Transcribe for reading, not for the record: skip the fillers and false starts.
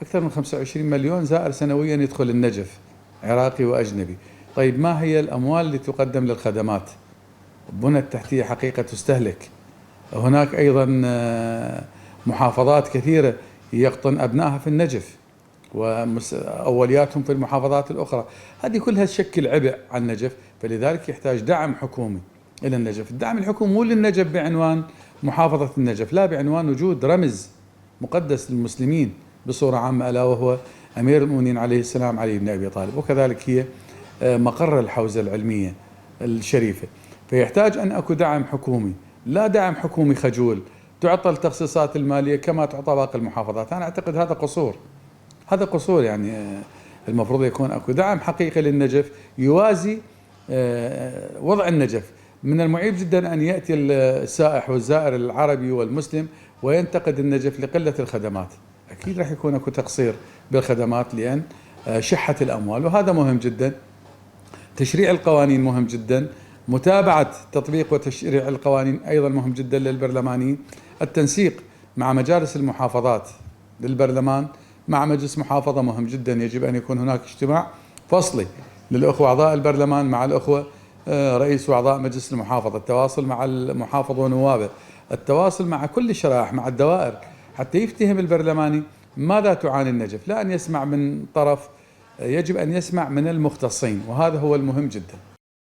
أكثر من 25 مليون زائر سنويا يدخل النجف، عراقي وأجنبي. طيب ما هي الأموال اللي تقدم للخدمات؟ البنى التحتية حقيقة تستهلك. هناك أيضا محافظات كثيرة يقطن أبنائها في النجف وأولياتهم في المحافظات الأخرى، هذه كلها تشكل عبء على النجف، فلذلك يحتاج دعم حكومي إلى النجف. الدعم الحكومي مو للنجف بعنوان محافظة النجف، لا، بعنوان وجود رمز مقدس للمسلمين بصورة عامة، ألا وهو أمير المؤمنين عليه السلام علي بن أبي طالب، وكذلك هي مقر الحوزة العلمية الشريفة. فيحتاج أن أكو دعم حكومي، لا دعم حكومي خجول تعطى التخصيصات المالية كما تعطى باقي المحافظات. أنا أعتقد هذا قصور، هذا قصور. يعني المفروض يكون أكو دعم حقيقي للنجف يوازي وضع النجف. من المعيب جدا أن يأتي السائح والزائر العربي والمسلم وينتقد النجف لقلة الخدمات. أكيد راح يكون أكو تقصير بالخدمات لأن شحة الأموال، وهذا مهم جدا. تشريع القوانين مهم جدا، متابعة تطبيق وتشريع القوانين أيضا مهم جدا للبرلمانيين. التنسيق مع مجالس المحافظات للبرلمان مع مجلس محافظة مهم جدا، يجب أن يكون هناك اجتماع فصلي للأخوة أعضاء البرلمان مع الأخوة رئيس وأعضاء مجلس المحافظة، التواصل مع المحافظ ونوابه، التواصل مع كل الشرائح، مع الدوائر، حتى يفتهم البرلماني ماذا تعاني النجف، لا أن يسمع من طرف، يجب أن يسمع من المختصين، وهذا هو المهم جدا.